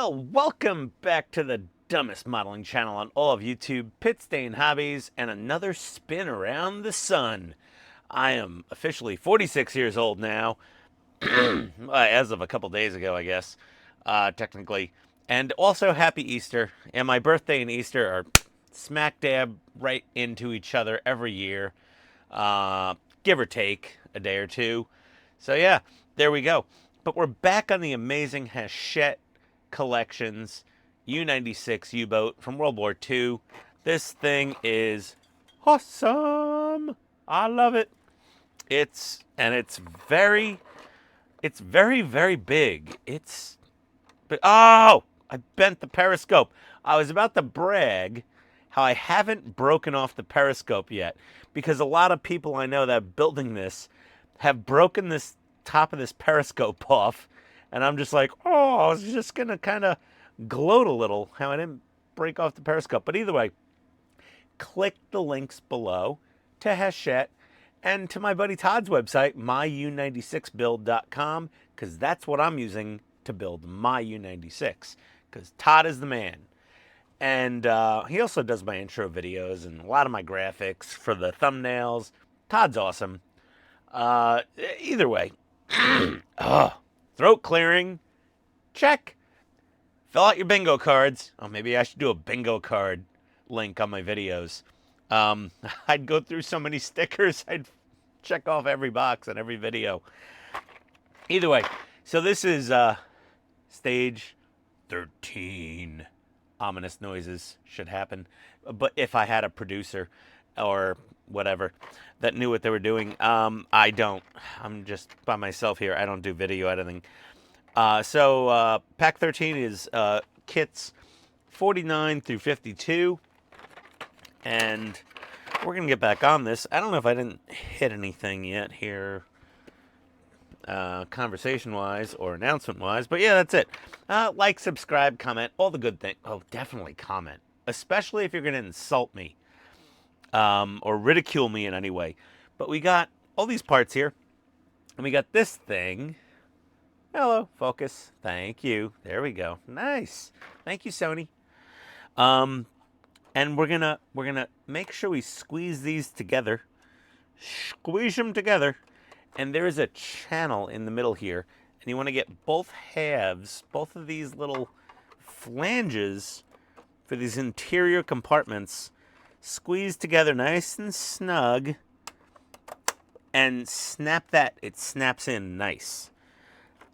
Well, welcome back to the dumbest modeling channel on all of YouTube, Pit Stain Hobbies, and another spin around the sun. I am officially 46 years old now, as of a couple days ago, I guess, technically. And also, happy Easter. And my birthday and Easter are smack dab right into each other every year, give or take a day or two. So, yeah, there we go. But we're back on the amazing Hachette collections U96 U-Boat from World War II. This thing is awesome. I love it. It's very big. But oh, I bent the periscope. I was about to brag how I haven't broken off the periscope yet, because a lot of people I know that are building this have broken this top of this periscope off, and I'm just like, oh, I was just gonna kind of gloat a little how I didn't break off the periscope. But either way, click the links below to Hachette and to my buddy Todd's website, myU96build.com, because that's what I'm using to build my U96, because Todd is the man. And he also does my intro videos and a lot of my graphics for the thumbnails. Todd's awesome. Either way, throat clearing, check. Fill out your bingo cards. Oh, maybe I should do a bingo card link on my videos. I'd go through so many stickers, I'd check off every box on every video. Either way, so this is stage 13. Ominous noises should happen. But if I had a producer or whatever that knew what they were doing, I don't. I'm just by myself here. I don't do video editing. So pack 13 is kits 49 through 52. And we're going to get back on this. I don't know if I didn't hit anything yet here, conversation-wise or announcement-wise. But yeah, that's it. Like, subscribe, comment, all the good things. Oh, definitely comment. Especially if you're going to insult me or ridicule me in any way. But we got all these parts here. And we got this thing. Hello, focus. Thank you. There we go. Nice. Thank you, Sony. And we're gonna make sure we squeeze these together. Squeeze them together. And there is a channel in the middle here. And you want to get both halves, both of these little flanges for these interior compartments squeezed together nice and snug. And snap that. It snaps in nice.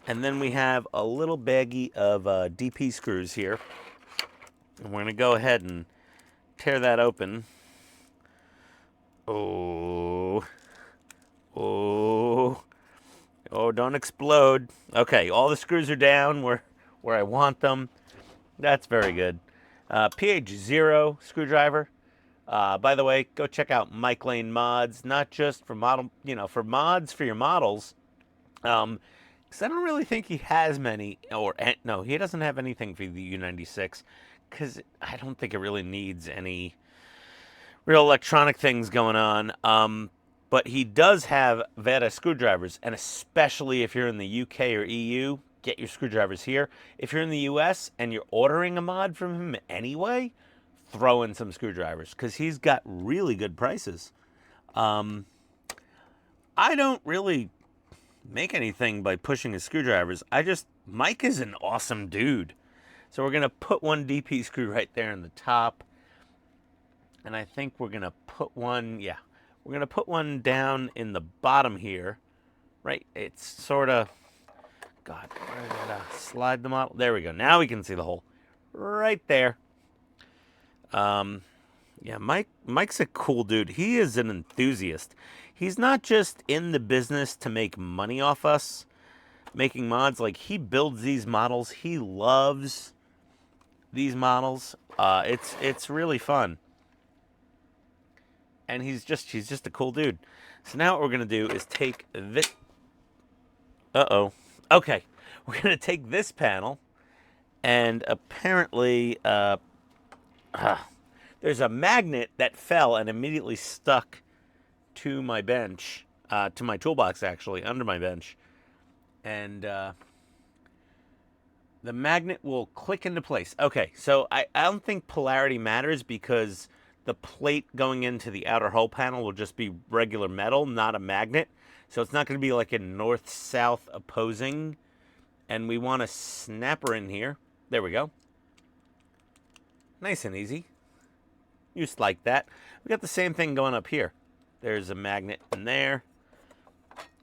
And then we have a little baggie of DP screws here. And we're going to go ahead and tear that open. Oh. Oh. Oh, don't explode. Okay, all the screws are down where I want them. That's very good. PH0 screwdriver. By the way, go check out Mike Lane Mods, not just for model, for mods for your models. Because I don't really think he has many, no, he doesn't have anything for the U96, because I don't think it really needs any real electronic things going on. But he does have Veta screwdrivers, and especially if you're in the UK or EU, get your screwdrivers here. If you're in the US and you're ordering a mod from him anyway, throw in some screwdrivers, because he's got really good prices. I don't really make anything by pushing his screwdrivers. Mike is an awesome dude. So we're going to put one DP screw right there in the top. And I think we're going to put one, we're going to put one down in the bottom here. Right, it's sort of, God, where did I slide the model? There we go. Now we can see the hole. Right there. Yeah, Mike's a cool dude. He is an enthusiast. He's not just in the business to make money off us making mods. Like, he builds these models. He loves these models. It's really fun. And he's just a cool dude. So now what we're gonna do is take this. Okay, we're gonna take this panel, and apparently, there's a magnet that fell and immediately stuck to my bench, to my toolbox actually, under my bench. And the magnet will click into place. Okay, so I don't think polarity matters because the plate going into the outer hull panel will just be regular metal, not a magnet. So it's not going to be like a north-south opposing. And we want a snapper in here. There we go. Nice and easy. Just like that. We got the same thing going up here. There's a magnet in there.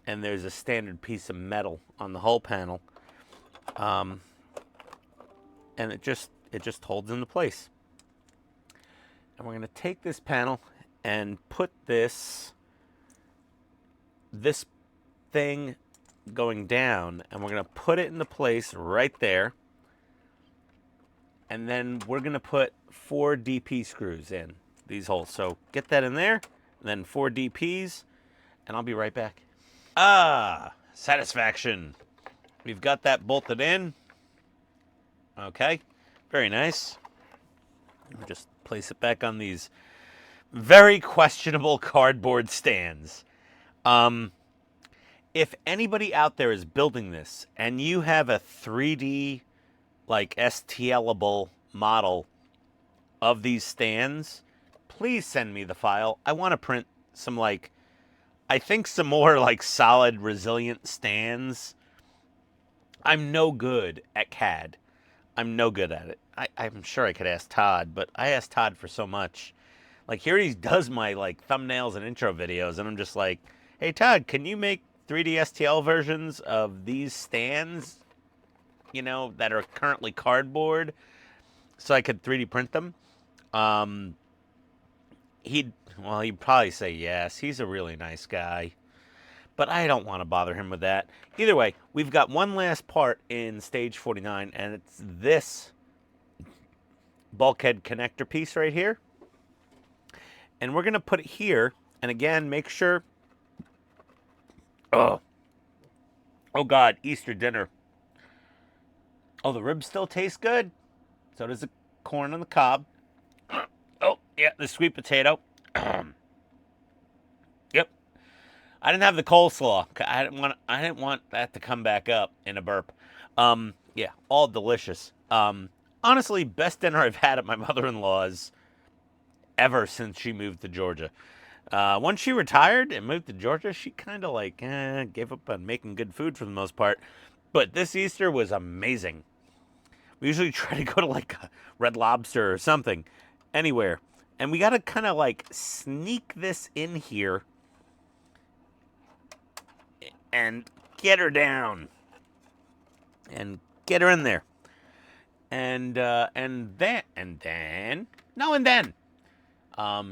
And there's a standard piece of metal on the hull panel. And it just holds into place. And we're going to take this panel and put this thing going down, and we're going to put it into place right there. And then we're going to put 4 DP screws in these holes. So get that in there, and then 4 DPs, and I'll be right back. Ah, satisfaction. We've got that bolted in. Okay, very nice. We'll just place it back on these very questionable cardboard stands. If anybody out there is building this and you have a 3D, like STLable model of these stands, please send me the file. I want to print some, like, I think some more like solid, resilient stands. I'm no good at CAD. I'm no good at it. I'm sure I could ask Todd, but I asked Todd for so much. Like, here he does my, like, thumbnails and intro videos, and I'm just like, hey, Todd, can you make 3D STL versions of these stands, you know, that are currently cardboard, so I could 3D print them? He'd probably say yes. He's a really nice guy. But I don't want to bother him with that. Either way, we've got one last part in stage 49, and it's this bulkhead connector piece right here. And we're going to put it here. And again, make sure... Oh, God, Easter dinner. Oh, the ribs still taste good. So does the corn on the cob. Oh, yeah, the sweet potato. Yep. I didn't have the coleslaw. I didn't want that to come back up in a burp. Yeah, all delicious. Honestly, best dinner I've had at my mother-in-law's ever since she moved to Georgia. Once she retired and moved to Georgia, she kind of like gave up on making good food for the most part. But this Easter was amazing. We usually try to go to like a Red Lobster or something, anywhere. And we got to kind of like sneak this in here and get her down. And get her in there. And then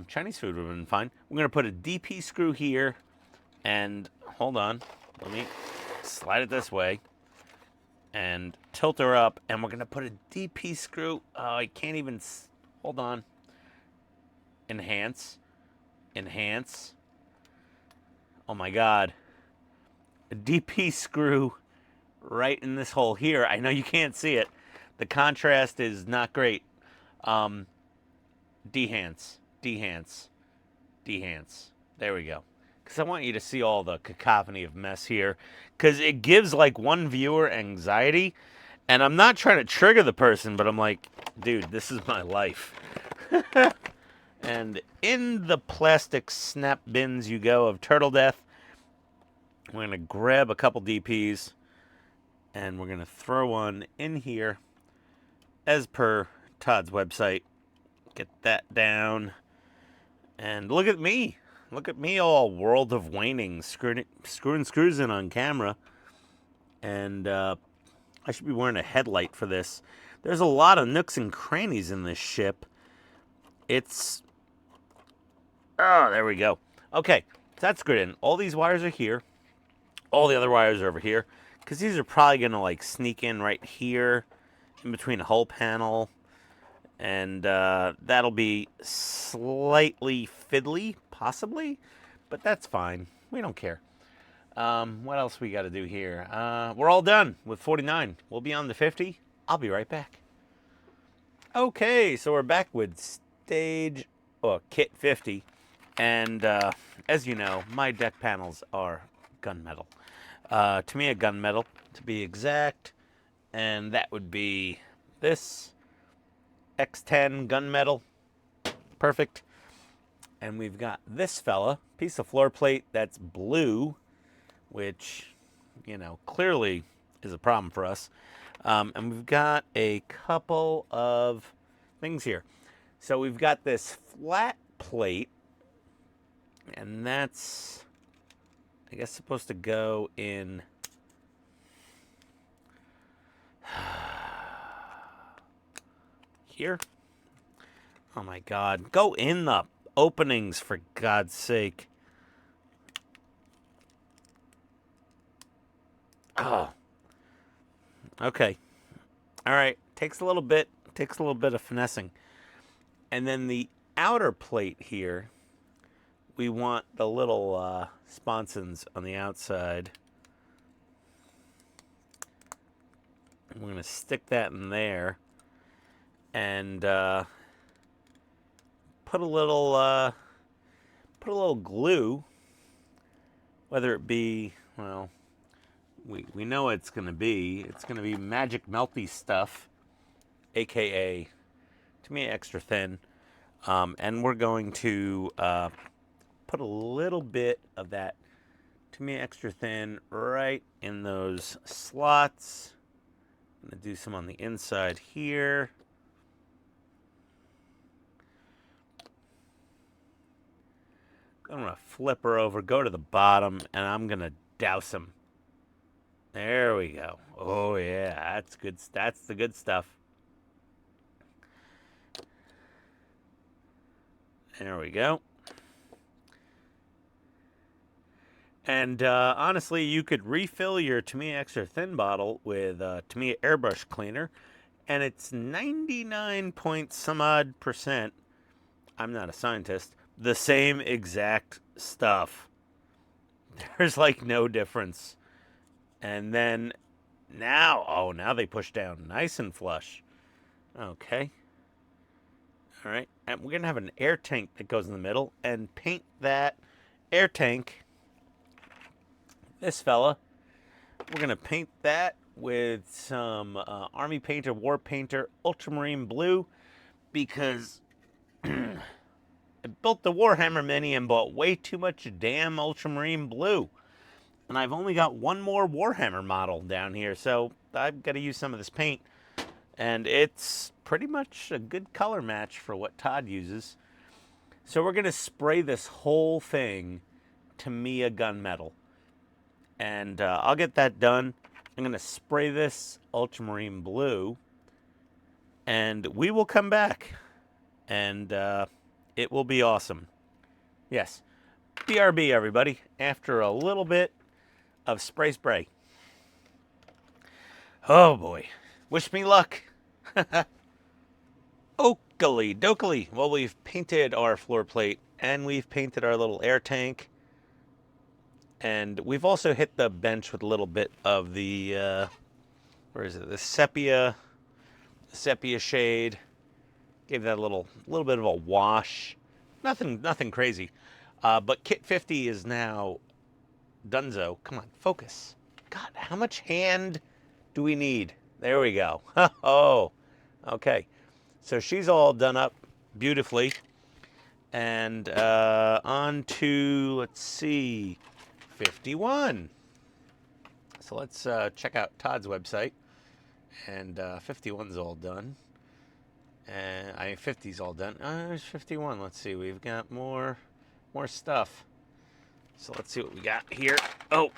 Chinese food would have been fine. We're going to put a DP screw here. And hold on. Let me slide it this way. And tilt her up. And we're going to put a DP screw. Oh, I can't even... Hold on. Enhance. Enhance. Oh, my God. A DP screw right in this hole here. I know you can't see it. The contrast is not great. Dehance. Dehance. Dehance. There we go. Because I want you to see all the cacophony of mess here. Because it gives, like, one viewer anxiety. And I'm not trying to trigger the person, but I'm like, dude, this is my life. And in the plastic snap bins you go of Turtle Death, we're going to grab a couple DPs. And we're going to throw one in here. As per Todd's website. Get that down. And look at me. Look at me all World of Waning. Screwing screws in on camera. And I should be wearing a headlight for this. There's a lot of nooks and crannies in this ship. It's... Oh, there we go. Okay, so that's screwed in. All these wires are here. All the other wires are over here. Because these are probably going to like sneak in right here. In between a hull panel. And that'll be slightly fiddly, possibly. But that's fine. We don't care. What else we got to do here? We're all done with 49. We'll be on to 50. I'll be right back. Okay, so we're back with kit 50. And as you know, my deck panels are gunmetal. To me, a gunmetal, to be exact, And that would be this X10 gunmetal. Perfect. And we've got this fella, piece of floor plate that's blue, which, you know, clearly is a problem for us. And we've got a couple of things here. So we've got this flat plate, and that's, I guess, supposed to go in here. Oh my God. Go in the openings, for God's sake. Oh. Okay. All right. Takes a little bit of finessing. And then the outer plate here, we want the little sponsons on the outside. We're going to stick that in there and put a little glue, whether it be, well, we know it's going to be magic melty stuff, aka Tamiya extra thin, and we're going to put a little bit of that Tamiya extra thin right in those slots. I'm going to do some on the inside here. I'm going to flip her over, go to the bottom, and I'm going to douse them. There we go. Oh, yeah, that's good. That's the good stuff. There we go. And honestly, you could refill your Tamiya extra thin bottle with Tamiya airbrush cleaner, and it's 99 point some odd %. I'm not a scientist. The same exact stuff. There's like no difference. And then now they push down nice and flush. Okay. All right. And we're going to have an air tank that goes in the middle and paint that air tank. This fella. We're going to paint that with some Army Painter, War Painter, Ultramarine Blue, because I built the Warhammer Mini and bought way too much damn Ultramarine Blue. And I've only got one more Warhammer model down here, so I've got to use some of this paint. And it's pretty much a good color match for what Todd uses. So we're going to spray this whole thing Tamiya gunmetal. And I'll get that done. I'm going to spray this ultramarine blue. And we will come back. And it will be awesome. Yes. BRB, everybody. After a little bit of spray. Oh, boy. Wish me luck. Oakley dokley. Well, we've painted our floor plate. And we've painted our little air tank. And we've also hit the bench with a little bit of the, where is it? The sepia shade. Gave that a little bit of a wash. Nothing crazy. But Kit 50 is now donezo. Come on, focus. God, how much hand do we need? There we go. Oh, okay. So she's all done up beautifully. And on to, let's see, 51. So let's check out Todd's website. And 51's all done. And 50's all done. There's 51. Let's see. We've got more stuff. So let's see what we got here. Oh,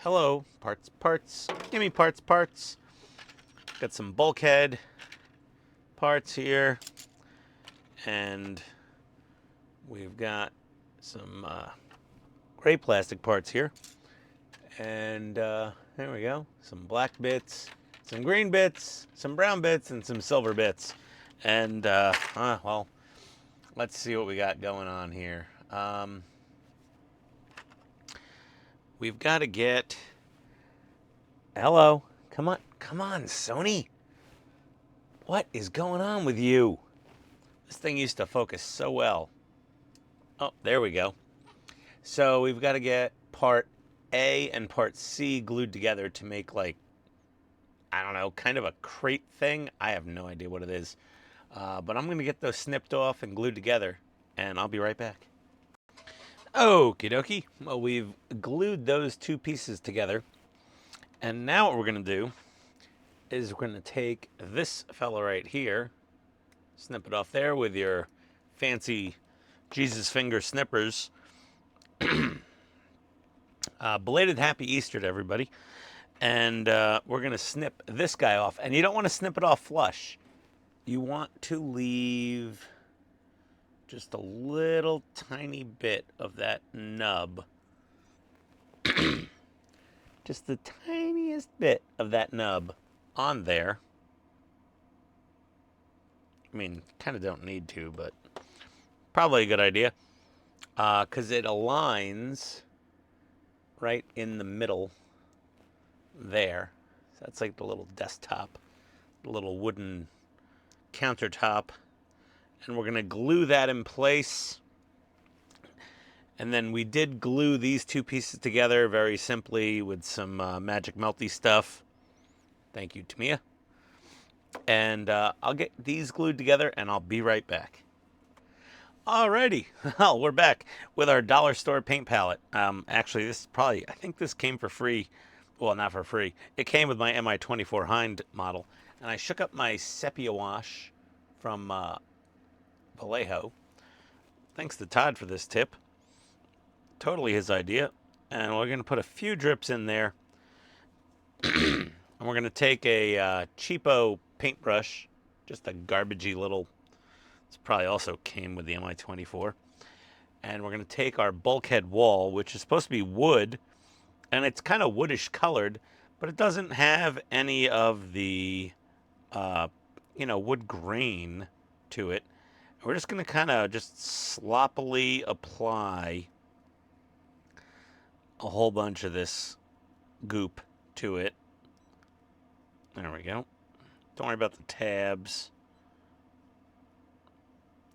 hello. Parts. Give me parts. Got some bulkhead parts here. And we've got some gray plastic parts here. And there we go. Some black bits, some green bits, some brown bits, and some silver bits. And, well, let's see what we got going on here. We've got to get... Hello. Come on, Sony. What is going on with you? This thing used to focus so well. Oh, there we go. So we've got to get part A and part C glued together to make, like, I don't know, kind of a crate thing. I have no idea what it is. But I'm going to get those snipped off and glued together, and I'll be right back. Okie dokie. Well, we've glued those two pieces together. And now what we're going to do is we're going to take this fella right here, snip it off there with your fancy Jesus finger snippers. Belated Happy Easter to everybody. And we're going to snip this guy off. And you don't want to snip it off flush. You want to leave just a little tiny bit of that nub. Just the tiniest bit of that nub on there. I mean, kind of don't need to, but probably a good idea. Because it aligns right in the middle there. So that's like the little desktop, the little wooden countertop. And we're going to glue that in place. And then we did glue these two pieces together very simply with some magic melty stuff. Thank you, Tamia. And I'll get these glued together and I'll be right back. Alrighty, well, we're back with our dollar store paint palette. Actually, this probably, I think this came for free. Well, not for free. It came with my MI24 Hind model. And I shook up my sepia wash from Vallejo. Thanks to Todd for this tip. Totally his idea. And we're going to put a few drips in there. And we're going to take a cheapo paintbrush, just a garbagey little, this probably also came with the MI24. And we're going to take our bulkhead wall, which is supposed to be wood, and it's kind of woodish colored, but it doesn't have any of the, wood grain to it. We're just going to kind of just sloppily apply a whole bunch of this goop to it. There we go. Don't worry about the tabs.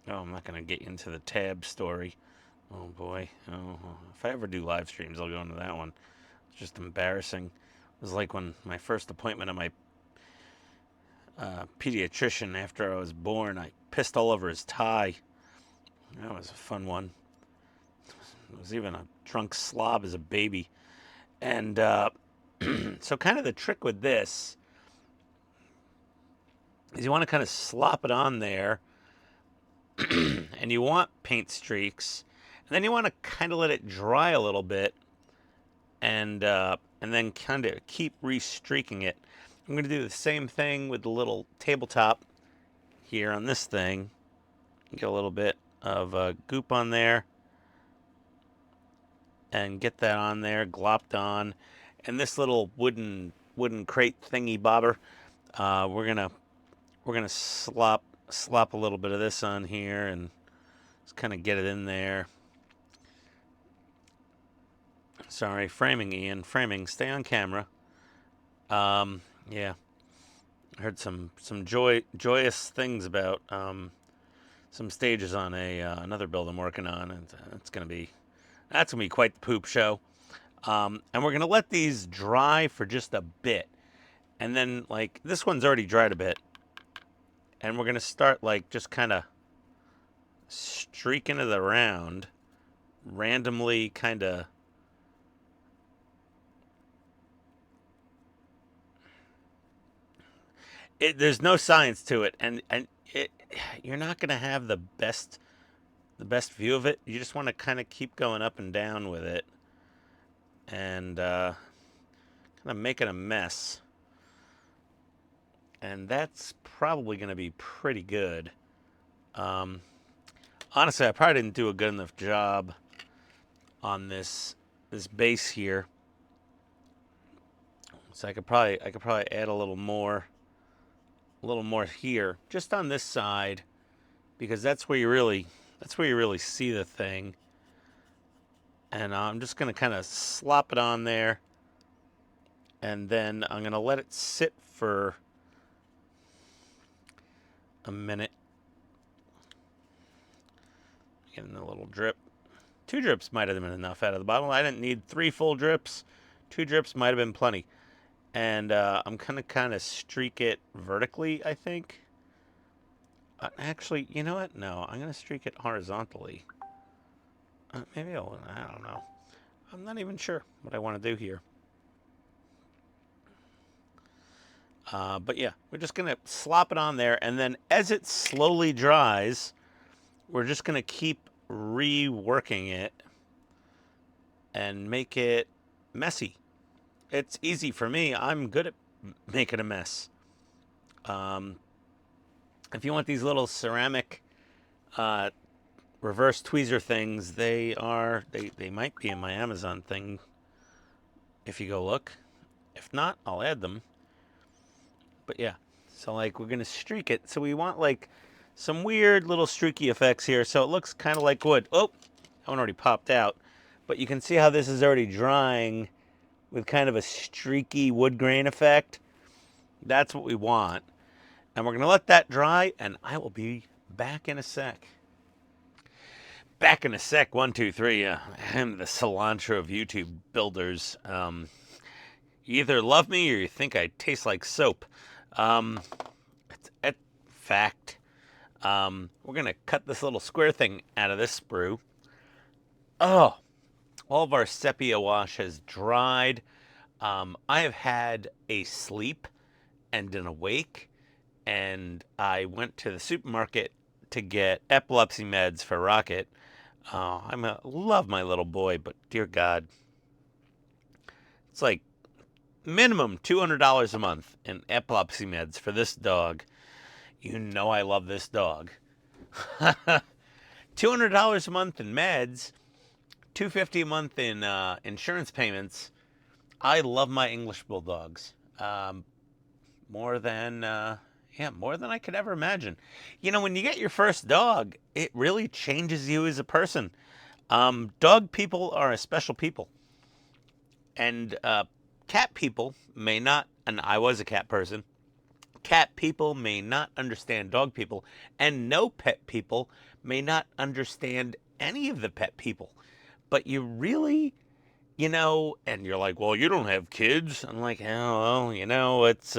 Oh, I'm not going to get into the tab story. Oh, boy. Oh, if I ever do live streams, I'll go into that one. It's just embarrassing. It was like when my first appointment at my pediatrician after I was born, I pissed all over his tie. That was a fun one. I was even a drunk slob as a baby. And so kind of the trick with this is you want to kind of slop it on there. And you want paint streaks. And then you want to kind of let it dry a little bit. And then kind of keep re-streaking it. I'm going to do the same thing with the little tabletop here on this thing. Get a little bit of goop on there. And get that on there, glopped on. And this little wooden crate thingy bobber, we're gonna slop a little bit of this on here and just kind of get it in there. Sorry, framing, Ian. Framing. Stay on camera. Yeah. I heard some joyous things about some stages on another build I'm working on, and that's gonna be quite the poop show. And we're gonna let these dry for just a bit, and then like this one's already dried a bit, and we're gonna start like just kind of streaking it around, randomly kind of. There's no science to it, and you're not gonna have the best view of it. You just want to kind of keep going up and down with it, and kind of making a mess. And that's probably going to be pretty good. Honestly, I probably didn't do a good enough job on this base here. So I could probably add a little more here, just on this side, because that's where you really see the thing. And I'm just going to kind of slop it on there, and then I'm going to let it sit for a minute. Getting a little drip. 2 drips might have been enough out of the bottle. I didn't need 3 full drips. 2 drips might have been plenty. And I'm going to kind of streak it vertically, I think. Actually, you know what? No, I'm going to streak it horizontally. Maybe I don't know. I'm not even sure what I want to do here. But yeah, we're just going to slop it on there. And then as it slowly dries, we're just going to keep reworking it and make it messy. It's easy for me. I'm good at making a mess. If you want these little ceramic reverse tweezer things, they might be in my Amazon thing if you go look. If not, I'll add them. But yeah, so like we're gonna streak it. So we want like some weird little streaky effects here. So it looks kind of like wood. Oh, that one already popped out. But you can see how this is already drying with kind of a streaky wood grain effect. That's what we want. And we're gonna let that dry, and I will be back in a sec. Back in a sec. 1, 2, 3. I'm the cilantro of YouTube builders. You either love me or you think I taste like soap. It's a fact. We're going to cut this little square thing out of this sprue. Oh, all of our sepia wash has dried. I have had a sleep and an awake, and I went to the supermarket to get epilepsy meds for Rocket. Love my little boy, but dear God, it's like minimum $200 a month in epilepsy meds for this dog. You know I love this dog. $200 a month in meds, $250 a month in insurance payments. I love my English bulldogs more than I could ever imagine. You know, when you get your first dog, it really changes you as a person. Dog people are a special people, and cat people may not. And I was a cat person. Cat people may not understand dog people, and no pet people may not understand any of the pet people. But you really, and you're like, well, you don't have kids. I'm like, oh, well, it's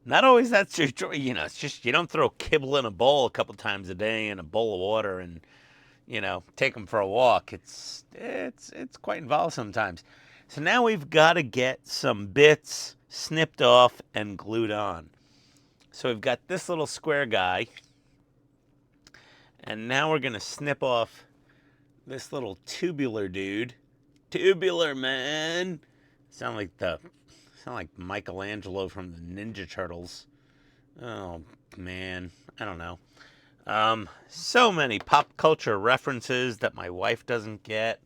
not always that's your joy. It's just you don't throw kibble in a bowl a couple times a day in a bowl of water and, take them for a walk. It's quite involved sometimes. So now we've got to get some bits snipped off and glued on. So we've got this little square guy, and now we're going to snip off this little tubular dude. Tubular man. Sound like Michelangelo from the Ninja Turtles. Oh man, I don't know. So many pop culture references that my wife doesn't get.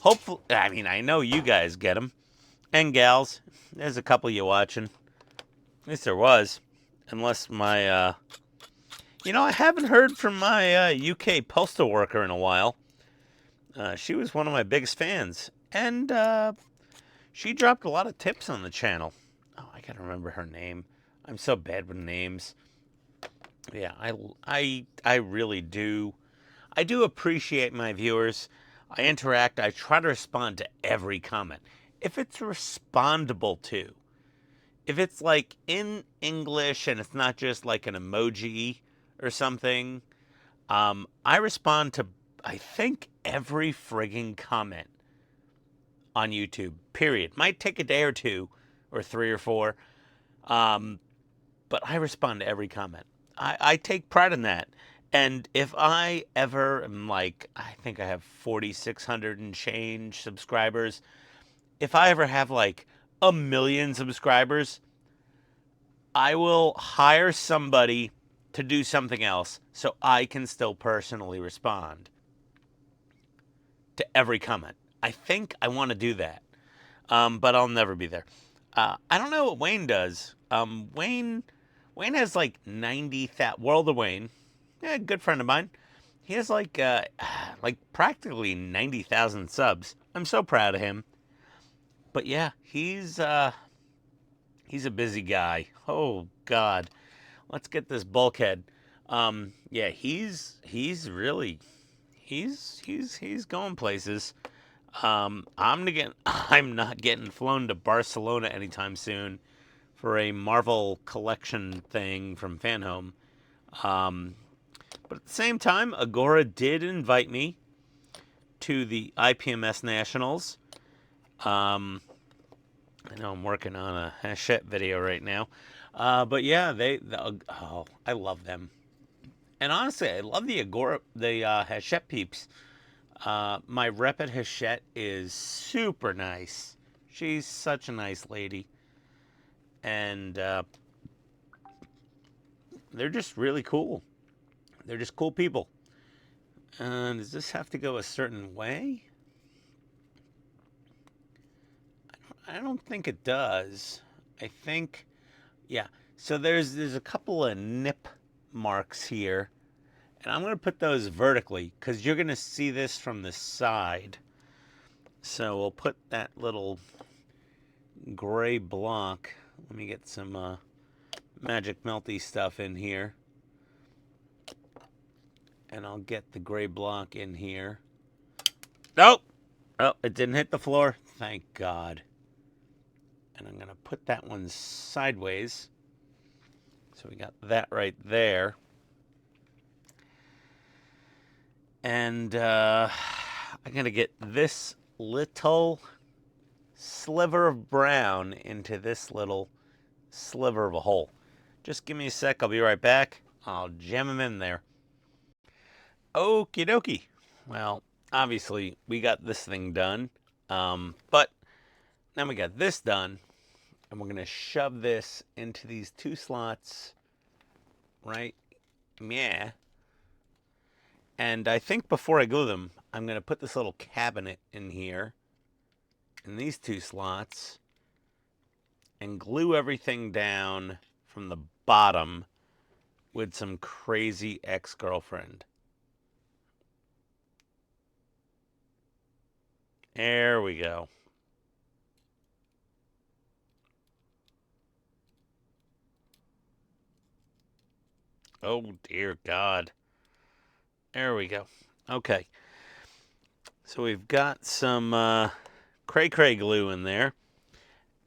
Hopefully, I know you guys get them. And gals, there's a couple you watching. At least there was. Unless my, I haven't heard from my UK postal worker in a while. She was one of my biggest fans. And she dropped a lot of tips on the channel. Oh, I gotta remember her name. I'm so bad with names. Yeah, I really do. I do appreciate my viewers. I interact. I try to respond to every comment. If it's respondable to, if it's like in English and it's not just like an emoji or something, I respond to, I think, every frigging comment on YouTube, period. Might take a day or two or 3 or 4, but I respond to every comment. I take pride in that. And if I ever am like, I think I have 4,600 and change subscribers. If I ever have like 1,000,000 subscribers, I will hire somebody to do something else so I can still personally respond to every comment. I think I want to do that, but I'll never be there. I don't know what Wayne does. Wayne has like 90,000. World of Wayne, yeah, good friend of mine. He has like practically 90,000 subs. I'm so proud of him. But yeah, he's a busy guy. Oh God, let's get this bulkhead. Yeah, he's going places. I'm not getting flown to Barcelona anytime soon for a Marvel collection thing from Fanhome. Um, but at the same time, Agora did invite me to the IPMS Nationals. Um, I know I'm working on a Hachette video right now. But yeah, oh, I love them. And honestly, I love the Agora, the Hachette peeps. My rep at Hachette is super nice. She's such a nice lady. And they're just really cool. They're just cool people. Does this have to go a certain way? I don't think it does. I think, yeah. So there's a couple of nip marks here. And I'm going to put those vertically because you're going to see this from the side. So we'll put that little gray block. Let me get some magic melty stuff in here. And I'll get the gray block in here. Nope. Oh, it didn't hit the floor. Thank God. And I'm going to put that one sideways. So we got that right there. And I'm going to get this little sliver of brown into this little sliver of a hole. Just give me a sec. I'll be right back. I'll jam them in there. Okie dokie. Well, obviously, we got this thing done. But now we got this done. And we're going to shove this into these two slots. Right? Yeah. And I think before I glue them, I'm going to put this little cabinet in here. In these two slots. And glue everything down from the bottom with some crazy ex-girlfriend. There we go. Oh, dear God. There we go. Okay. So we've got some cray-cray glue in there.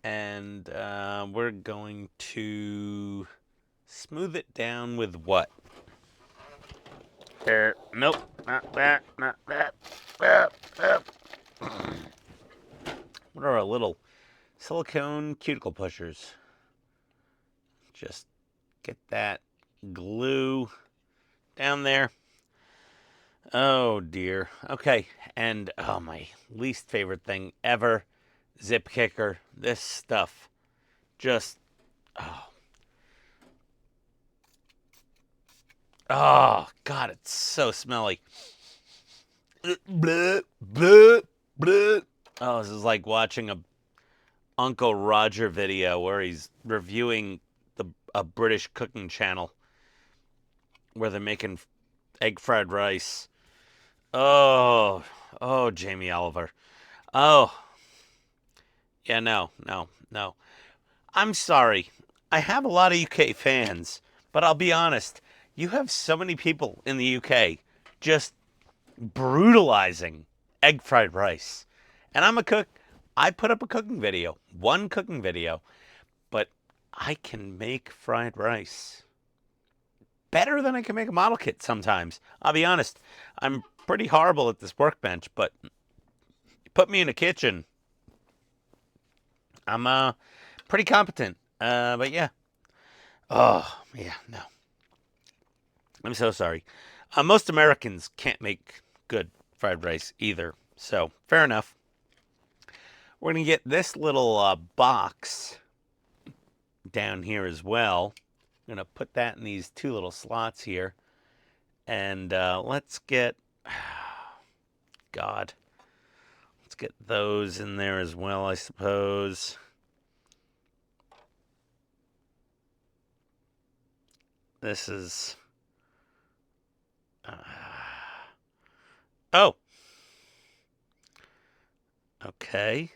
And we're going to smooth it down with what? Nope. Not that. Not that. What are our little silicone cuticle pushers? Just get that glue down there. Oh dear. Okay, and oh, my least favorite thing ever, zip kicker. This stuff just, oh. Oh, God, it's so smelly. Bleh, bleh, bleh. Oh, this is like watching a Uncle Roger video where he's reviewing a British cooking channel where they're making egg fried rice. Oh, oh, Jamie Oliver. Oh, yeah, no, no, no. I'm sorry. I have a lot of UK fans, but I'll be honest. You have so many people in the UK just brutalizing egg fried rice. And I'm a cook. I put up a cooking video, one cooking video, but I can make fried rice better than I can make a model kit sometimes. I'll be honest. I'm pretty horrible at this workbench, but put me in a kitchen. I'm pretty competent. But yeah. Oh, yeah, no. I'm so sorry. Most Americans can't make good fried rice either. So, fair enough. We're going to get this little box down here as well. I'm going to put that in these two little slots here. And let's get... God. Let's get those in there as well, I suppose. This is... oh. Okay.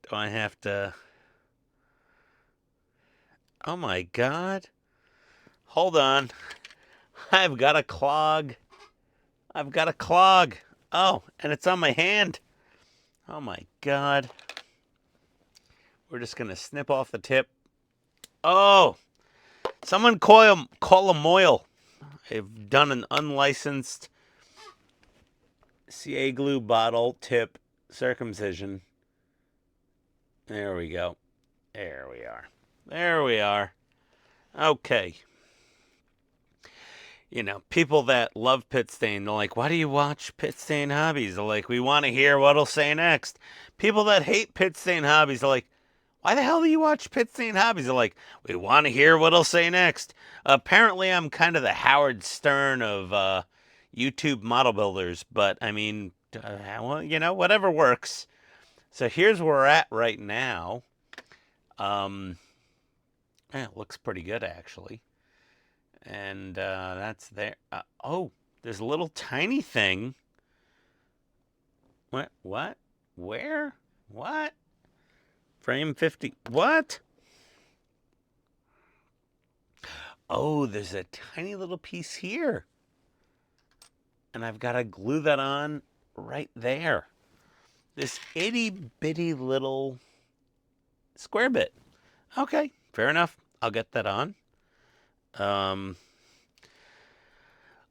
Do I have to... Oh my God. Hold on. I've got a clog. I've got a clog. Oh, and it's on my hand. Oh my God. We're just gonna snip off the tip. Oh, someone call a moil. I've done an unlicensed CA glue bottle tip circumcision. There we go. There we are. There we are. Okay. You know, people that love Pit Stain, they're like, why do you watch Pit Stain Hobbies? They're like, we want to hear what he'll say next. People that hate Pit Stain Hobbies are like, why the hell do you watch Pit Stain Hobbies? They're like, we want to hear what he'll say next. Apparently, I'm kind of the Howard Stern of YouTube model builders, but I mean, well, you know, whatever works. So here's where we're at right now. Yeah, it looks pretty good actually. And that's there. Oh, there's a little tiny thing. What? What? Where? What? Frame 50. What? Oh, there's a tiny little piece here. And I've got to glue that on right there. This itty bitty little square bit. Okay, fair enough. I'll get that on. I'm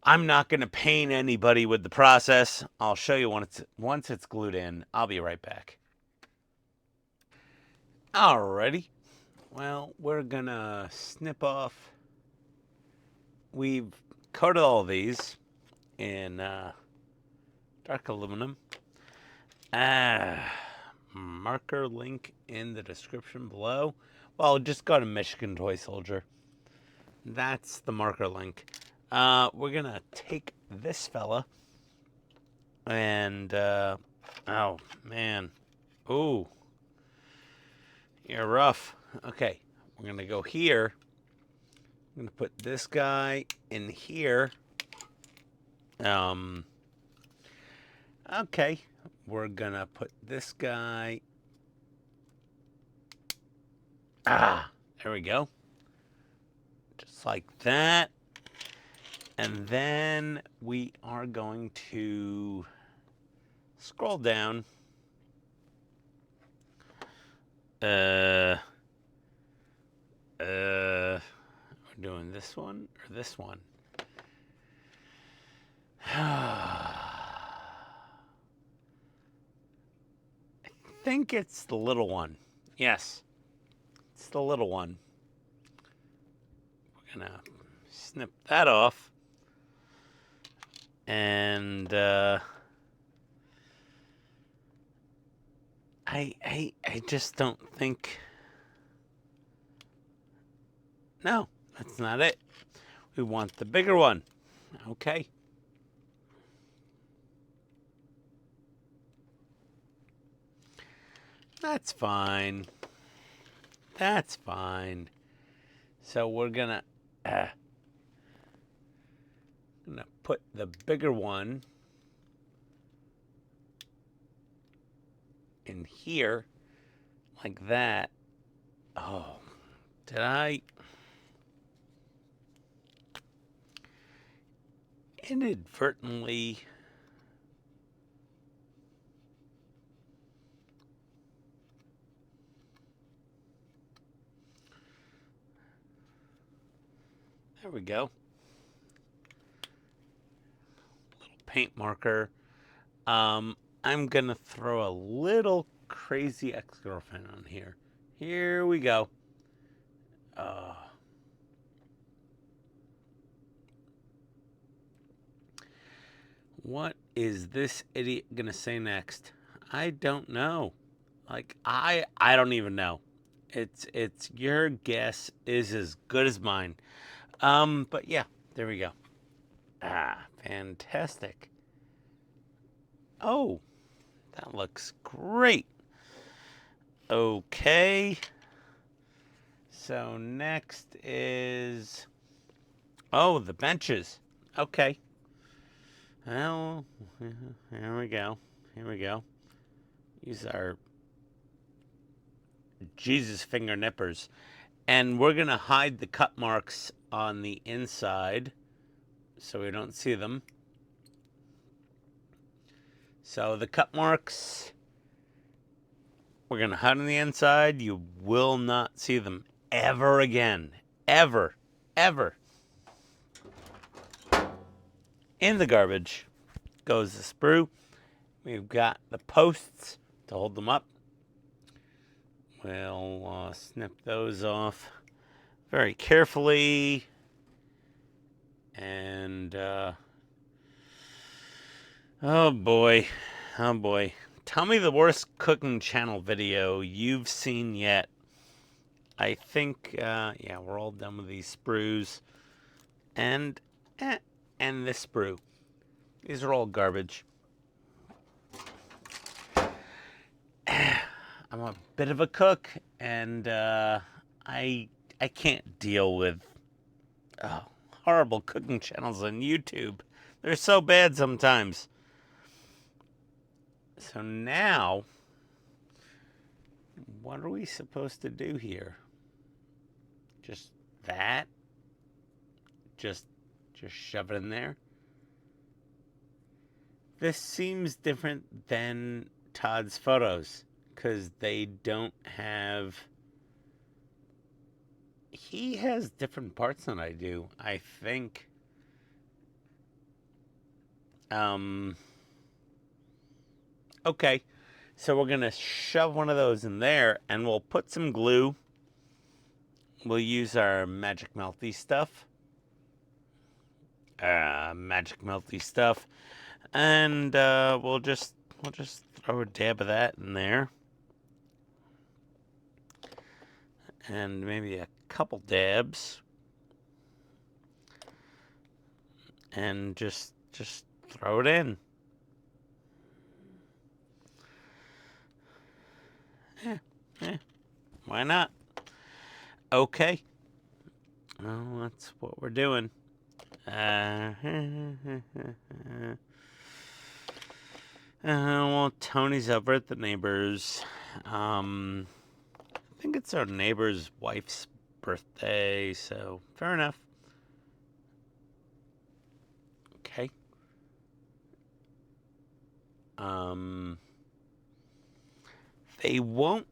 not going to pain anybody with the process. I'll show you once it's glued in. I'll be right back. Alrighty. Well, we're going to snip off. We've coated all these in dark aluminum. Marker link in the description below. Well, just go to Michigan Toy Soldier. That's the marker link. We're going to take this fella and, oh, man. Ooh. You're rough. Okay. We're going to go here. I'm going to put this guy in here. Okay. We're going to put this guy. There we go. Just like that. And then we are going to scroll down. We're doing this one or this one. I think it's the little one. Yes, it's the little one. We're gonna snip that off. And I just don't think. No, that's not it. We want the bigger one. Okay. That's fine. That's fine. So we're gonna put the bigger one in here like that. Oh, did I inadvertently? There we go. Little paint marker. I'm gonna throw a little crazy ex-girlfriend on here. Here we go. What is this idiot gonna say next? I don't know. Like I don't even know. It's your guess is as good as mine. But yeah, there we go. Fantastic. Oh, that looks great. Okay. So next is, oh, the benches. Okay. Well, here we go. Here we go. These are Jesus finger nippers. And we're going to hide the cut marks on the inside so we don't see them. So the cut marks, we're going to hide on the inside. You will not see them ever again. Ever. Ever. In the garbage goes the sprue. We've got the posts to hold them up. We'll snip those off very carefully. And, oh boy. Oh boy. Tell me the worst cooking channel video you've seen yet. I think, yeah, we're all done with these sprues. And this sprue. These are all garbage. I'm a bit of a cook, and I can't deal with horrible cooking channels on YouTube. They're so bad sometimes. So now, what are we supposed to do here? Just that? Just shove it in there? This seems different than Todd's photos, because they don't have... He has different parts than I do, I think. Okay, so we're going to shove one of those in there, and we'll put some glue. We'll use our magic melty stuff. And we'll just throw a dab of that in there. And maybe a couple dabs. And just throw it in. Why not? Okay. Well, that's what we're doing. Well, Tony's over at the neighbor's. I think it's our neighbor's wife's birthday, so fair enough. Okay. They won't,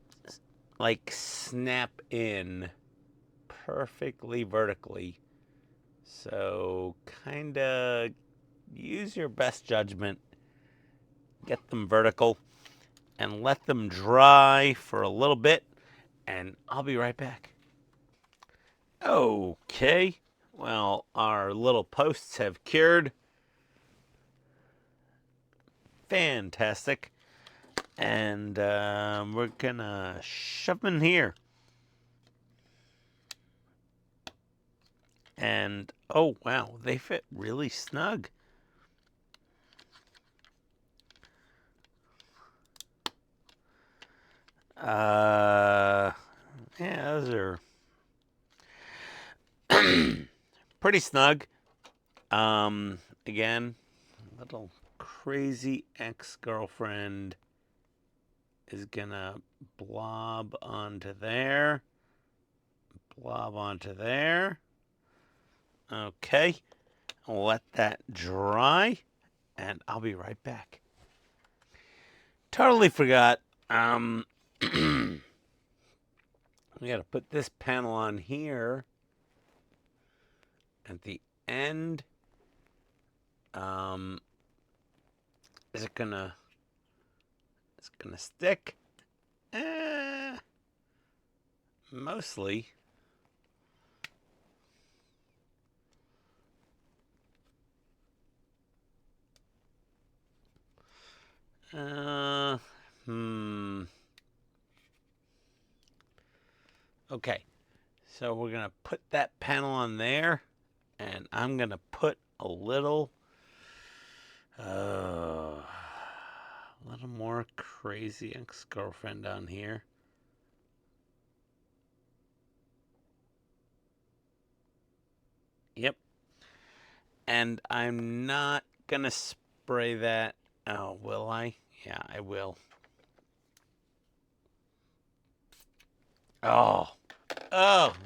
like, snap in perfectly vertically. So, kinda use your best judgment. Get them vertical and let them dry for a little bit, and I'll be right back. Okay, well, our little posts have cured. Fantastic. And we're gonna shove them in here. And, oh wow, they fit really snug. Yeah, those are pretty snug. Again, little crazy ex-girlfriend is gonna blob onto there. Blob onto there. Okay, I'll let that dry, and I'll be right back. Totally forgot. We gotta put this panel on here at the end. Is it gonna... It's gonna stick? Mostly. Okay, so we're gonna put that panel on there, and I'm gonna put a little more crazy ex-girlfriend on here. Yep. And I'm not gonna spray that. Oh, will I? Yeah, I will. Oh,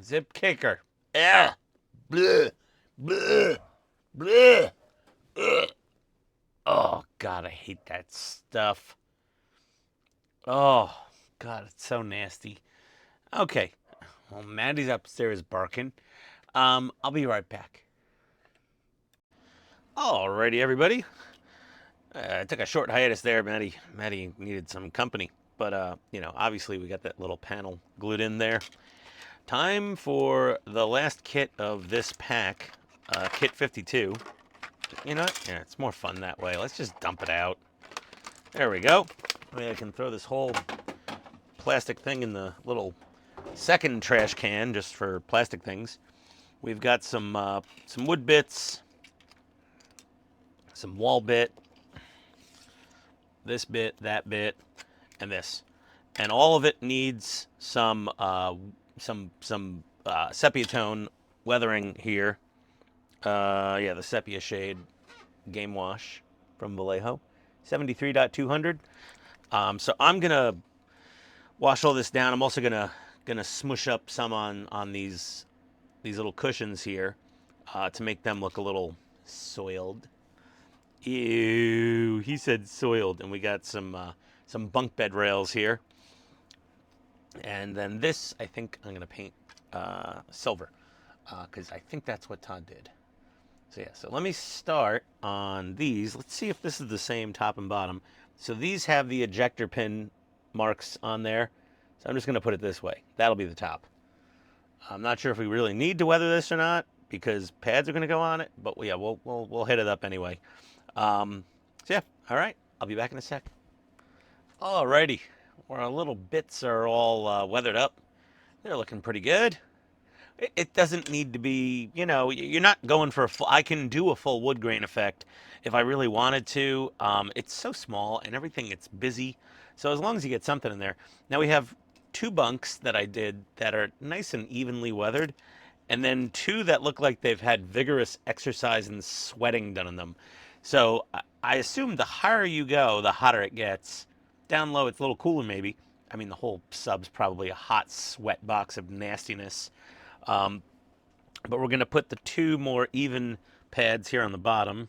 zip kicker. Yeah. Bleh, bleh, bleh. Oh God, I hate that stuff. Oh, God, it's so nasty. Okay. Well, Maddie's upstairs barking. I'll be right back. Alrighty, everybody. I took a short hiatus there. Maddie needed some company. But, obviously we got that little panel glued in there. Time for the last kit of this pack, kit 52. You know what? Yeah, it's more fun that way. Let's just dump it out. There we go. I can throw this whole plastic thing in the little second trash can just for plastic things. We've got some wood bits, some wall bit, this bit, that bit, and this, and all of it needs some sepia tone weathering here. Yeah, the sepia shade game wash from Vallejo, 73.200. So I'm gonna wash all this down. I'm also gonna smush up some on these little cushions here to make them look a little soiled. Ew, he said soiled. And we got some bunk bed rails here. And then this, I think I'm gonna paint silver because I think that's what Todd did. So yeah, so let me start on these. Let's see if this is the same top and bottom. So these have the ejector pin marks on there. So I'm just gonna put it this way. That'll be the top. I'm not sure if we really need to weather this or not because pads are gonna go on it, but yeah, we'll hit it up anyway. So yeah, all right, I'll be back in a sec. Alrighty, where our little bits are all weathered up, they're looking pretty good. It doesn't need to be, you're not going for a full, I can do a full wood grain effect if I really wanted to. It's so small and everything, it's busy. So as long as you get something in there. Now we have 2 bunks that I did that are nice and evenly weathered, and then 2 that look like they've had vigorous exercise and sweating done on them. So I assume the higher you go, the hotter it gets. Down low, it's a little cooler maybe. I mean, the whole sub's probably a hot sweat box of nastiness. But we're going to put the 2 more even pads here on the bottom.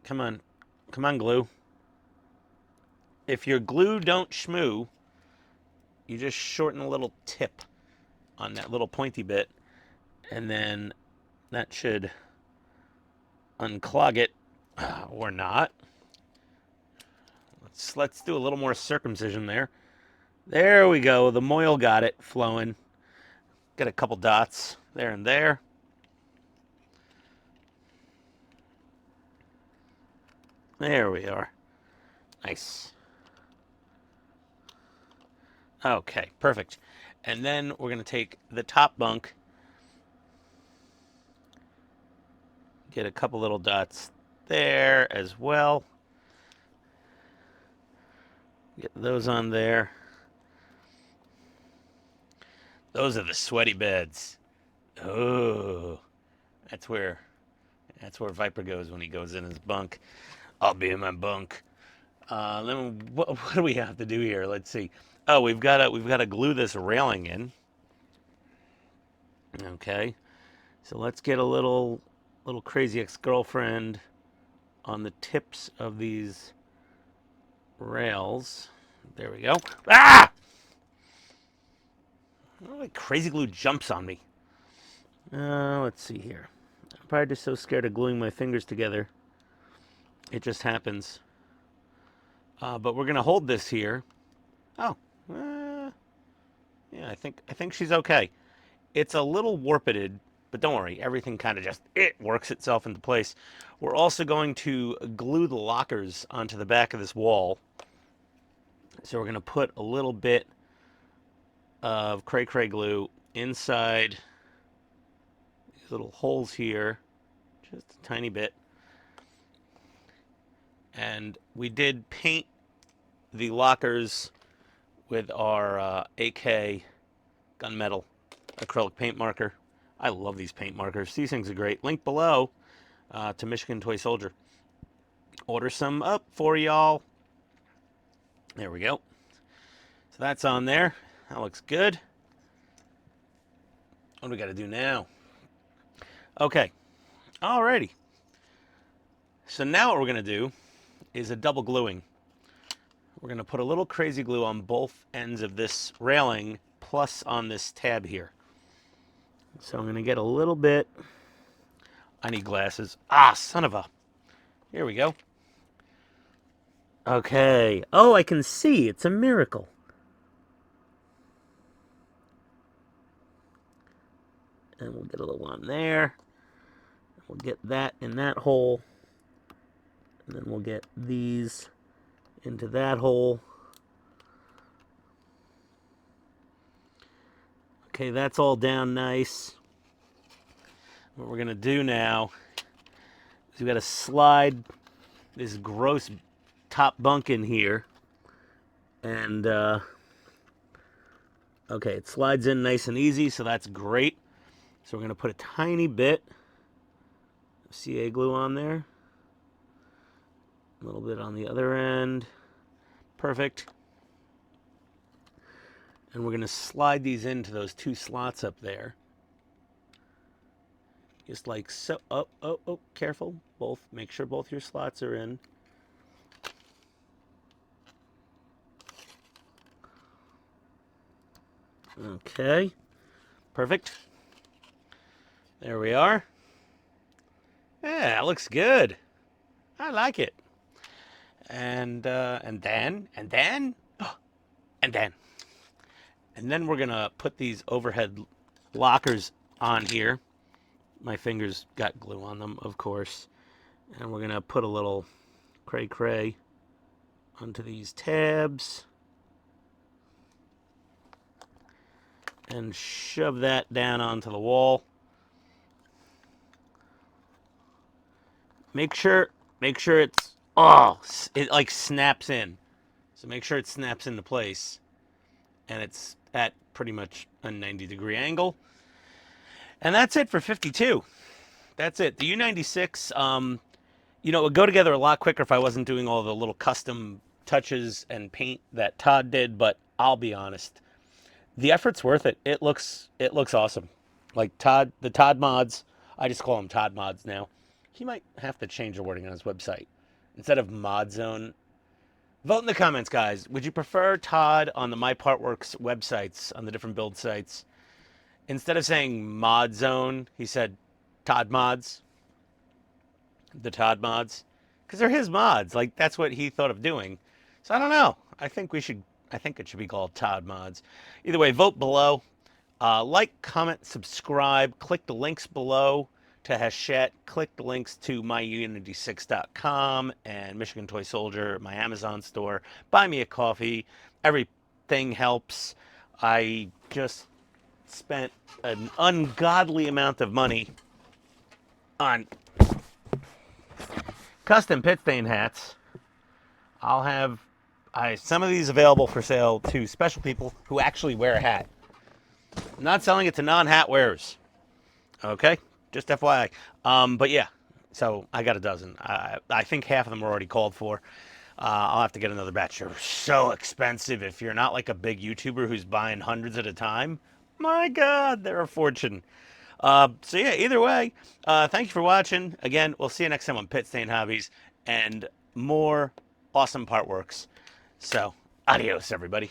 Come on. Come on, glue. If your glue don't schmoo, you just shorten a little tip on that little pointy bit, and then that should unclog it, or not. Let's do a little more circumcision there. There we go. The moil got it flowing. Got a couple dots there and there. There we are. Nice. Okay, perfect. And then we're going to take the top bunk, get a couple little dots there as well. Get those on there. Those are the sweaty beds. Oh, that's where Viper goes when he goes in his bunk. I'll be in my bunk. Then what do we have to do here? Let's see. Oh, we've got to glue this railing in. Okay, so let's get a little crazy ex-girlfriend on the tips of these rails. There we go. Ah! Oh, like crazy glue jumps on me. Let's see here. I'm probably just so scared of gluing my fingers together. It just happens. But we're gonna hold this here. Oh, yeah. I think she's okay. It's a little warped, but don't worry. Everything kind of just works itself into place. We're also going to glue the lockers onto the back of this wall. So we're gonna put a little bit of cray glue inside these little holes here, just a tiny bit. And we did paint the lockers with our AK gunmetal acrylic paint marker. I love these paint markers. These things are great. Link below to Michigan Toy Soldier. Order some up for y'all. There we go. So that's on there. That looks good. What do we got to do now? Okay. Alrighty. So now what we're going to do is a double gluing. We're going to put a little crazy glue on both ends of this railing plus on this tab here. So I'm going to get a little bit. I need glasses. Ah, son of a. Here we go. Okay. Oh, I can see. It's a miracle. And we'll get a little on there. We'll get that in that hole. And then we'll get these into that hole. Okay, that's all down nice. What we're going to do now is we've got to slide this gross top bunk in here. And, okay, it slides in nice and easy, so that's great. So we're going to put a tiny bit of CA glue on there. A little bit on the other end. Perfect. And we're going to slide these into those two slots up there. Just like so. Oh, oh, oh, careful. Both. Make sure both your slots are in. Okay. Perfect. There we are. Yeah, it looks good. I like it. And then we're gonna put these overhead lockers on here. My fingers got glue on them, of course. And we're gonna put a little cray onto these tabs. And shove that down onto the wall. Make sure it's, oh, it like snaps in. So make sure it snaps into place. And it's at pretty much a 90-degree angle. And that's it for 52. That's it. The U96, you know, it would go together a lot quicker if I wasn't doing all the little custom touches and paint that Todd did, but I'll be honest. The effort's worth it. It looks awesome. Like Todd, the Todd mods, I just call them Todd mods now. He might have to change the wording on his website. Instead of Mod Zone, vote in the comments, guys. Would you prefer Todd on the My Partworks websites, on the different build sites? Instead of saying Mod Zone, he said Todd mods. The Todd mods. Because they're his mods. Like, that's what he thought of doing. So I don't know. I think it should be called Todd mods. Either way, vote below. Like, comment, subscribe. Click the links below to Hachette. Click the links to myU96.com and Michigan Toy Soldier, my Amazon store. Buy me a coffee. Everything helps. I just spent an ungodly amount of money on custom pit stain hats. I'll have some of these available for sale to special people who actually wear a hat. I'm not selling it to non-hat wearers. Okay? Just FYI. But yeah, so I got a dozen. I think half of them are already called for. I'll have to get another batch. They're so expensive. If you're not like a big YouTuber who's buying hundreds at a time, my God, they're a fortune. So yeah, either way, thank you for watching. Again, we'll see you next time on Pit Stain Hobbies and more awesome partworks. So, adios, everybody.